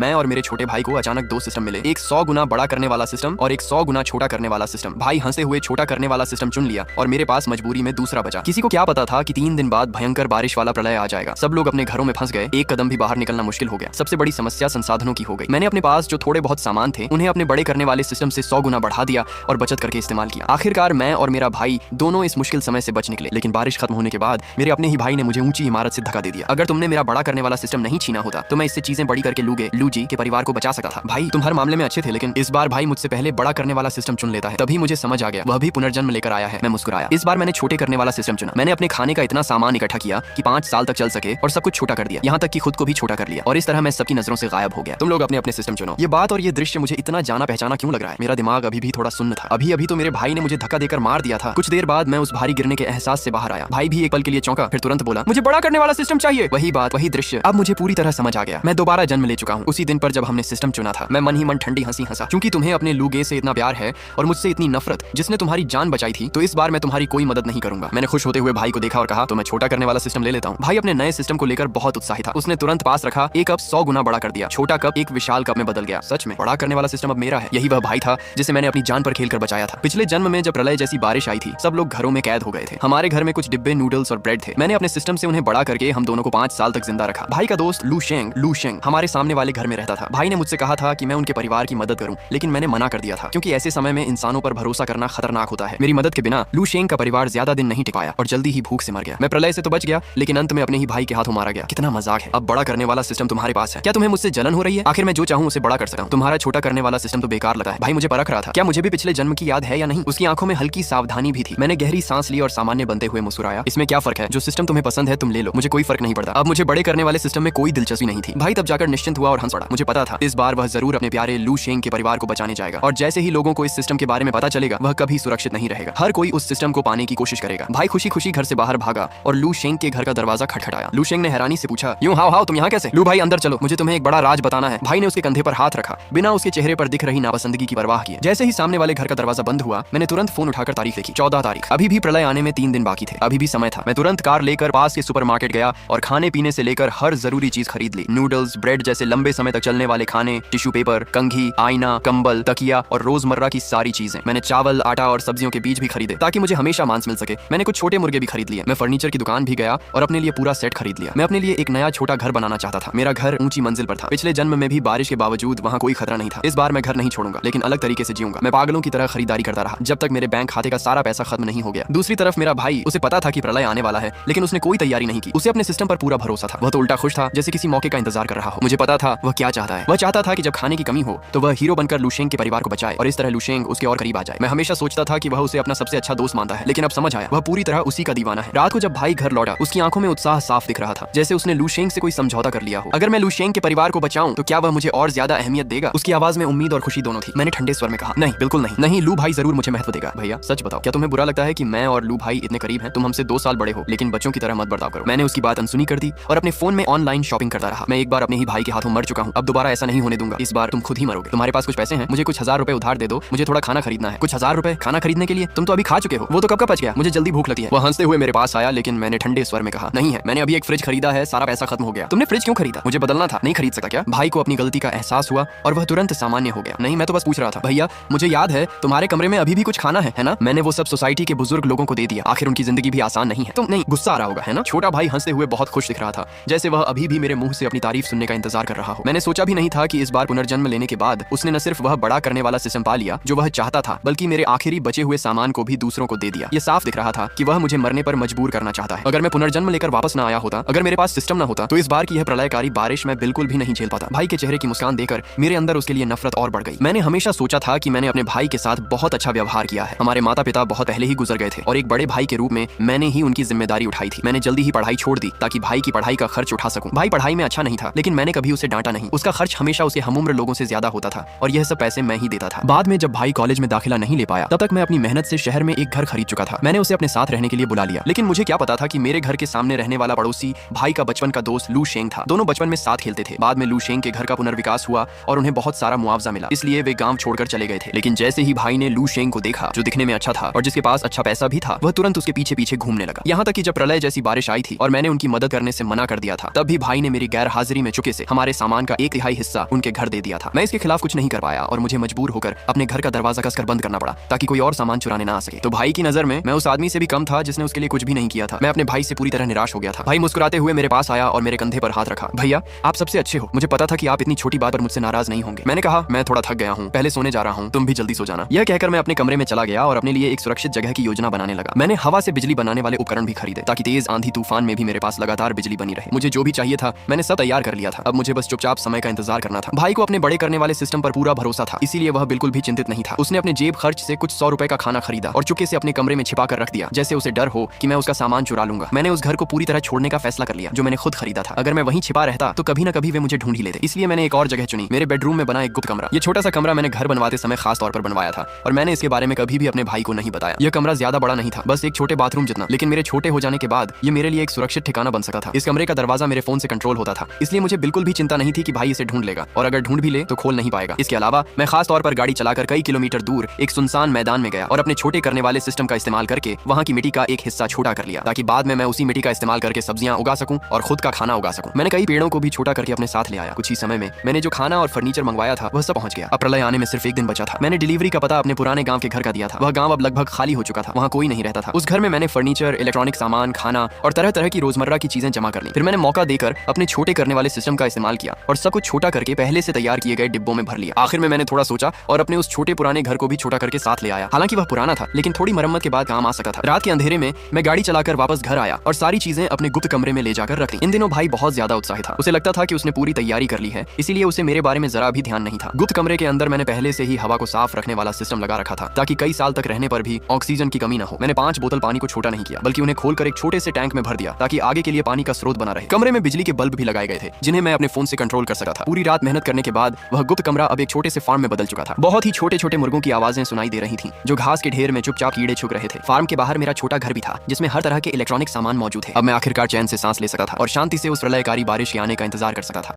मैं और मेरे छोटे भाई को अचानक दो सिस्टम मिले, एक 100 गुना बड़ा करने वाला सिस्टम और एक 100 गुना छोटा करने वाला सिस्टम। भाई हंसते हुए छोटा करने वाला सिस्टम चुन लिया और मेरे पास मजबूरी में दूसरा बचा। किसी को क्या पता था कि 3 दिन बाद भयंकर बारिश वाला प्रलय आ जाएगा। सब लोग अपने घरों में फंस गए, एक कदम भी बाहर निकलना मुश्किल हो गया। सबसे बड़ी समस्या संसाधनों की हो गई। मैंने अपने पास जो थोड़े बहुत सामान थे उन्हें अपने बड़े करने वाले सिस्टम से 100 गुना बढ़ा दिया और बचत करके इस्तेमाल किया। आखिरकार मैं और मेरा भाई दोनों इस मुश्किल समय से बच निकले। लेकिन बारिश खत्म होने के बाद मेरे अपने ही भाई ने मुझे ऊंची इमारत से धक्का दे दिया। अगर तुमने मेरा बड़ा करने वाला सिस्टम नहीं छीना होता तो मैं इससे चीजें बड़ी करके लूजी के परिवार को बचा सकता था। भाई तुम हर मामले में अच्छे थे, लेकिन इस बार भाई मुझसे पहले बड़ा करने वाला सिस्टम चुन लेता है। तभी मुझे समझ आ गया वह भी पुनर्जन्म लेकर आया है। मैं मुस्कुराया। इस बार मैंने छोटे करने वाला सिस्टम चुना। मैंने अपने खाने का इतना सामान इकट्ठा किया कि 5 साल तक चल सके और सब कुछ छोटा कर दिया, यहाँ तक कि खुद को भी छोटा कर लिया। और इस तरह मैं सबकी नजरों से गायब हो गया। तुम लोग अपने अपने सिस्टम चुनो। ये बात और ये दृश्य मुझे इतना जाना पहचाना क्यों लग रहा है? मेरा दिमाग अभी भी थोड़ा सुन्न था। अभी तो मेरे भाई ने मुझे धक्का देकर मार दिया था। कुछ देर बाद मैं उस भारी गिरने के एहसास से बाहर आया। भाई भी एक पल के लिए चौंका, फिर तुरंत बोला, मुझे बड़ा करने वाला सिस्टम चाहिए। वही बात, वही दृश्य अब मुझे पूरी तरह समझ आ गया। मैं दोबारा जन्म ले चुका हूँ। उसी दिन पर जब हमने सिस्टम चुना था, मैं मन ही मन ठंडी हंसी हंसा। क्योंकि तुम्हें अपने लूगे से इतना प्यार है और मुझसे इतनी नफरत, जिसने तुम्हारी जान बचाई थी, तो इस बार मैं तुम्हारी कोई मदद नहीं करूंगा। मैंने खुश होते हुए भाई को देखा और कहा, तो मैं छोटा करने वाला सिस्टम ले लेता हूँ। भाई अपने नए सिस्टम को लेकर बहुत उत्साहित था। उसने तुरंत पास रखा एक कप 100 गुना बड़ा कर दिया। छोटा कप एक विशाल कप में बदल गया। सच में बड़ा करने वाला सिस्टम अब मेरा है। यही वह भाई था जिसे मैंने अपनी जान पर खेलकर बचाया था। पिछले जन्म में जब प्रलय जैसी बारिश आई थी, सब लोग घरों में कैद हो गए थे। हमारे घर में कुछ डिब्बे नूडल्स और ब्रेड थे। मैंने अपने सिस्टम से उन्हें बड़ा करके हम दोनों को 5 साल तक जिंदा रखा। भाई का दोस्त लू शेंग हमारे सामने वाले घर में रहता था। भाई ने मुझसे कहा था कि मैं उनके परिवार की मदद करूं, लेकिन मैंने मना कर दिया था, क्योंकि ऐसे समय में इंसानों पर भरोसा करना खतरनाक होता है। मेरी मदद के बिना लू शेंग का परिवार ज्यादा दिन नहीं टिक पाया और जल्दी ही भूख से मर गया। मैं प्रलय से तो बच गया, लेकिन अंत में अपने ही भाई के हाथों मारा गया। कितना मजाक है। अब बड़ा करने वाला सिस्टम तुम्हारे पास है। क्या तुम्हें मुझसे जलन हो रही है? आखिर मैं जो चाहूं उसे बड़ा कर सकता हूं। तुम्हारा छोटा करने वाला सिस्टम तो बेकार लगा है। भाई मुझे परख रहा था, क्या मुझे भी पिछले जन्म की याद है या नहीं। उसकी आंखों में हल्की सावधानी भी थी। मैंने गहरी सांस ली और सामान्य बनते हुए मुस्कुराया। इसमें क्या फर्क है? जो सिस्टम तुम्हें पसंद है तुम ले लो, मुझे कोई फर्क नहीं पड़ता। अब मुझे बड़े करने वाले सिस्टम में कोई दिलचस्पी नहीं थी। भाई तब जाकर निश्चिंत हुआ और हंस पड़ा। मुझे पता था इस बार वह जरूर अपने प्यारे लू शेंग के परिवार को बचाने जाएगा, और जैसे ही लोगों को इस सिस्टम के बारे में पता चलेगा, वह कभी सुरक्षित नहीं रहेगा। हर कोई उस सिस्टम को पाने की कोशिश करेगा। भाई खुशी खुशी घर से बाहर भागा और लू शेंग के घर का दरवाजा खटखटाया। लू शेंग ने हैरानी से पूछा, यूं हाउ तुम यहाँ कैसे? लू भाई अंदर चलो, मुझे तुम्हें एक बड़ा राज बताना है। भाई ने उसके कंधे पर हाथ रखा, बिना उसके चेहरे पर दिख रही नापसंदगी की परवाह किए। जैसे ही सामने वाले घर का दरवाजा बंद हुआ, मैंने तुरंत फोन उठाकर तारीख लिखी, 14 तारीख। अभी भी प्रलय आने में 3 दिन बाकी थे। अभी भी समय था। मैं तुरंत कार लेकर पास के सुपरमार्केट गया और खाने पीने से लेकर हर जरूरी चीज खरीद ली। नूडल्स, ब्रेड जैसे लंबे समय तक चलने वाले खाने, टिश्यू पेपर, कंघी, आईना, कंबल, तकिया और रोजमर्रा की सारी चीजें। मैंने चावल, आटा और सब्जियों के बीज भी खरीदे ताकि मुझे हमेशा मांस मिल सके। मैंने कुछ छोटे मुर्गे भी खरीद लिए। मैं फर्नीचर की दुकान भी गया और अपने लिए पूरा सेट खरीद लिया। मैं अपने लिए एक नया छोटा घर बनाना चाहता था। मेरा घर ऊंची मंजिल पर था। पिछले जन्म में भी बारिश के बावजूद वहाँ कोई खतरा नहीं था। इस बार मैं घर नहीं छोड़ूंगा, लेकिन अलग तरीके से जीऊंगा। मैं पागलों की तरह खरीदारी करता रहा जब तक मेरे बैंक खाते का सारा पैसा खत्म नहीं हो गया। दूसरी तरफ मेरा भाई, उसे पता था कि प्रलय आने वाला है, लेकिन उसने कोई तैयारी नहीं की। उसे अपने सिस्टम पर पूरा भरोसा था। वह तो उल्टा खुश था, जैसे किसी मौके का इंतजार कर रहा हो। मुझे पता था वह क्या चाहता है। वह चाहता था कि जब खाने की कमी हो तो वह हीरो बनकर लू शेंग के परिवार को बचाए और इस तरह लू शेंग उसके और करीब आ जाए। मैं हमेशा सोचता था कि वह उसे अपना सबसे अच्छा दोस्त मानता है, लेकिन अब समझ आया वह पूरी तरह उसी का दीवाना है। रात को जब भाई घर लौटा, उसकी आंखों में उत्साह साफ दिख रहा था, जैसे उसने लू शेंग से कोई समझौता कर लिया हो। अगर मैं लू शेंग के परिवार को बचाऊं तो क्या वह मुझे और ज्यादा अहमियत देगा? उसकी आवाज में उम्मीद और खुशी दोनों थी। मैंने ठंडे स्वर में कहा, नहीं, बिल्कुल नहीं। नहीं, लू भाई जरूर मुझे महत्व देगा। भैया सच बताओ, क्या तुम्हें बुरा लगता है कि मैं और लू भाई इतने करीब हैं? तुम हमसे 2 साल बड़े हो, लेकिन बच्चों की तरह मत बर्ताव करो। मैंने उसकी बात अनसुनी कर दी और अपने फोन में ऑनलाइन शॉपिंग करता रहा। मैं एक बार अपने ही भाई के हाथों मर चुका हूँ, अब दोबारा ऐसा नहीं होने दूंगा। इस बार तुम खुद ही मरोगे। तुम्हारे पास कुछ पैसे हैं? मुझे कुछ 1000 रुपए उधार दे दो, मुझे थोड़ा खाना खरीदना है। कुछ 1000 रुपए खाना खरीदने के लिए? तुम तो अभी खा चुके हो। वो तो कब का बच गया, मुझे जल्दी भूख लगी है। वह हंसते हुए मेरे पास आया, लेकिन मैंने ठंडे स्वर में कहा, नहीं है, मैंने अभी एक फ्रिज खरीदा है, सारा पैसा खत्म हो गया। तुमने फ्रिज क्यों खरीदा? मुझे बदलना था, नहीं खरीद सकता क्या? भाई को अपनी गलती का एहसास हुआ और वह तुरंत सामान्य हो गया। नहीं, मैं तो बस पूछ रहा था। भैया मुझे याद है तुम्हारे कमरे में अभी भी कुछ खाना है ना? मैंने वो सब सोसाइटी के बुजुर्ग लोगों को दे दिया। आखिर उनकी जिंदगी भी आसान नहीं है। तुम नहीं, गुस्सा आ रहा होगा है ना? छोटा भाई हंसते हुए बहुत खुश दिख रहा था, जैसे वह अभी भी मेरे मुंह से अपनी तारीफ सुनने का इंतजार कर रहा हो। मैंने सोचा भी नहीं था कि इस बार पुनर्जन्म लेने के बाद उसने न सिर्फ वह बड़ा करने वाला सिस्टम पा लिया जो वह चाहता था, बल्कि मेरे आखिरी बचे हुए सामान को भी दूसरों को दे दिया। ये साफ दिख रहा था कि वह मुझे मरने पर मजबूर करना चाहता है। अगर मैं पुनर्जन्म लेकर वापस न आया होता, अगर मेरे पास सिस्टम न होता, तो इस बार की यह प्रलयकारी बारिश मैं बिल्कुल भी नहीं झेल पाता। भाई के चेहरे की मुस्कान देखकर मेरे अंदर उसके लिए नफरत और बढ़ गई। मैंने हमेशा सोचा था कि मैंने अपने भाई के साथ बहुत अच्छा व्यवहार किया है। हमारे माता पिता बहुत पहले ही गुजर गए थे और एक बड़े भाई के रूप में मैंने ही उनकी जिम्मेदारी उठाई थी। मैंने जल्दी ही पढ़ाई छोड़ दी ताकि भाई की पढ़ाई का खर्च उठा सकूं। भाई पढ़ाई में अच्छा नहीं था, लेकिन मैंने कभी उसे डांटा नहीं। उसका खर्च हमेशा उसके हमउम्र लोगों से ज्यादा होता था और यह सब पैसे मैं ही देता था। बाद में जब भाई कॉलेज में दाखिला नहीं ले पाया, तब तक मैं अपनी मेहनत से शहर में एक घर खरीद चुका था। मैंने उसे अपने साथ रहने के लिए बुला लिया, लेकिन मुझे क्या पता था कि मेरे घर के सामने रहने वाला पड़ोसी भाई का बचपन का दोस्त लू शेंग था। दोनों बचपन में साथ खेलते थे। बाद में लू शेंग के घर का पुनर्विकास हुआ और उन्हें बहुत सारा मुआवजा मिला, इसलिए वे गांव छोड़कर चले गए थे। लेकिन जैसे ही भाई ने लू शेंग को देखा, जो दिखने में अच्छा था और जिसके पास अच्छा पैसा भी था, वह तुरंत उसके पीछे पीछे घूमने लगा। यहाँ तक कि जब प्रलय जैसी बारिश आई थी और मैंने उनकी मदद करने से मना कर दिया था, तब भी भाई ने मेरी गैर हाजिरी में चुके से हमारे सामान का 1/3 हिस्सा उनके घर दे दिया था। मैं इसके खिलाफ कुछ नहीं कर पाया और मुझे मजबूर होकर अपने घर का दरवाजा कसकर बंद करना पड़ा ताकि कोई और सामान चुराने ना आ सके। तो भाई की नजर में मैं उस आदमी से भी कम था जिसने उसके लिए कुछ भी नहीं किया था। मैं अपने भाई से पूरी तरह निराश हो गया था। भाई मुस्कुराते हुए मेरे पास आया और मेरे कंधे पर हाथ रखा। भैया, आप सबसे अच्छे हो, मुझे पता था कि आप इतनी छोटी बात पर मुझसे नाराज नहीं होंगे। मैंने कहा, मैं थोड़ा थक गया हूँ, पहले सोने जा रहा हूँ, तुम भी जल्दी सो जाना। यह कहकर मैं अपने कमरे में चला गया और अपने लिए एक सुरक्षित जगह की योजना बनाने लगा। मैंने हवा से बिजली बनाने वाले उपकरण भी खरीदे ताकि तेज आंधी तूफान में भी मेरे पास लगातार बिजली बनी रहे। मुझे जो भी चाहिए था मैंने सब तैयार कर लिया था। अब मुझे बस चुपचाप समय का इंतजार करना था। भाई को अपने बड़े करने वाले सिस्टम पर पूरा भरोसा था, इसीलिए वह बिल्कुल भी चिंतित नहीं था। उसने अपने जेब खर्च से कुछ 100 रुपए का खाना खरीदा और चुपके से अपने कमरे में छिपा कर रख दिया, जैसे उसे डर हो कि मैं उसका सामान चुरा लूंगा। मैंने उस घर को पूरी तरह छोड़ने का फैसला कर लिया जो मैंने खुद खरीदा था। अगर मैं वहीं छिपा रहता तो कभी न कभी वे मुझे ढूंढ ही लेते। इसलिए मैंने एक और जगह चुनी, मेरे बेडरूम में बना एक गुप्त कमरा। ये छोटा सा कमरा मैंने घर बनवाते समय खास तौर पर बनवाया था और मैंने इसके बारे में कभी भी अपने भाई को नहीं बताया। यह कमरा ज्यादा बड़ा नहीं था, बस एक छोटे बाथरूम जितना, लेकिन मेरे छोटे हो जाने के बाद ये मेरे लिए एक सुरक्षित ठिकाना बन सका था। इस कमरे का दरवाजा मेरे फोन से कंट्रोल होता था, इसलिए मुझे बिल्कुल भी चिंता नहीं थी कि भाई इसे ढूंढ लेगा और अगर ढूंढ भी ले तो खोल नहीं पाएगा। इसके अलावा मैं खास तौर पर गाड़ी चलाकर कई किलोमीटर दूर एक सुनसान मैदान में गया और अपने छोटे करने वाले सिस्टम का इस्तेमाल करके वहां की मिट्टी का एक हिस्सा छोटा कर लिया ताकि बाद में मैं उसी मिट्टी का इस्तेमाल करके सब्जियां उगा सकूं और खुद का खाना उगा सकूं। मैंने कई पेड़ों को भी छोटा करके अपने साथ ले आया। कुछ ही समय में मैंने जो खाना और फर्नीचर मंगवाया था वह सब पहुंच गया। अब प्रलय आने में सिर्फ एक दिन बचा था। मैंने डिलीवरी का पता अपने पुराने गांव के घर का दिया था। वह गांव अब लगभग खाली हो चुका था, वहां कोई नहीं रहता था। उस घर में मैंने फर्नीचर, इलेक्ट्रॉनिक सामान, खाना और तरह तरह की रोजमर्रा की चीजें जमा कर ली। फिर मैंने मौका देकर अपने छोटे करने वाले सिस्टम का इस्तेमाल किया और सब कुछ छोटा करके पहले से तैयार किए गए डिब्बों में भर लिया। आखिर में मैंने थोड़ा सोचा और अपने उस छोटे पुराने घर को भी छोटा करके साथ ले आया। हालांकि वह पुराना था लेकिन थोड़ी मरम्मत के बाद काम आ सका था। रात के अंधेरे में मैं गाड़ी चलाकर वापस घर आया और सारी चीजें अपने गुप्त कमरे में ले जाकर रख दी। इन दिनों भाई बहुत ज्यादा उत्साहित था। उसे लगता था कि उसने पूरी तैयारी कर ली है, इसीलिए उसे मेरे बारे में जरा भी ध्यान नहीं था। गुप्त कमरे के अंदर मैंने पहले से ही हवा को साफ रखने वाला सिस्टम लगा रखा था ताकि कई साल तक रहने पर भी ऑक्सीजन की कमी न हो। मैंने 5 बोतल पानी को छोटा नहीं किया बल्कि उन्हें खोलकर एक छोटे से टैंक में भर दिया ताकि आगे के लिए पानी का स्रोत बना रहे। कमरे में बिजली के बल्ब भी लगाए गए थे जिन्हें मैं अपने फोन से कंट्रोल कर सका था। पूरी रात मेहनत करने के बाद वह गुप्त कमरा अब एक छोटे से फार्म में बदल चुका था। बहुत ही छोटे छोटे मुर्गों की आवाजें सुनाई दे रही थी जो घास के ढेर में चुपचाप कीड़े छुप रहे थे। फार्म के बाहर मेरा छोटा घर भी था जिसमें हर तरह के इलेक्ट्रॉनिक सामान मौजूद है। अब मैं आखिरकार चैन से सांस ले सका था और शांति से उस प्रलयकारी बारिश के आने का इंतजार कर सकता था।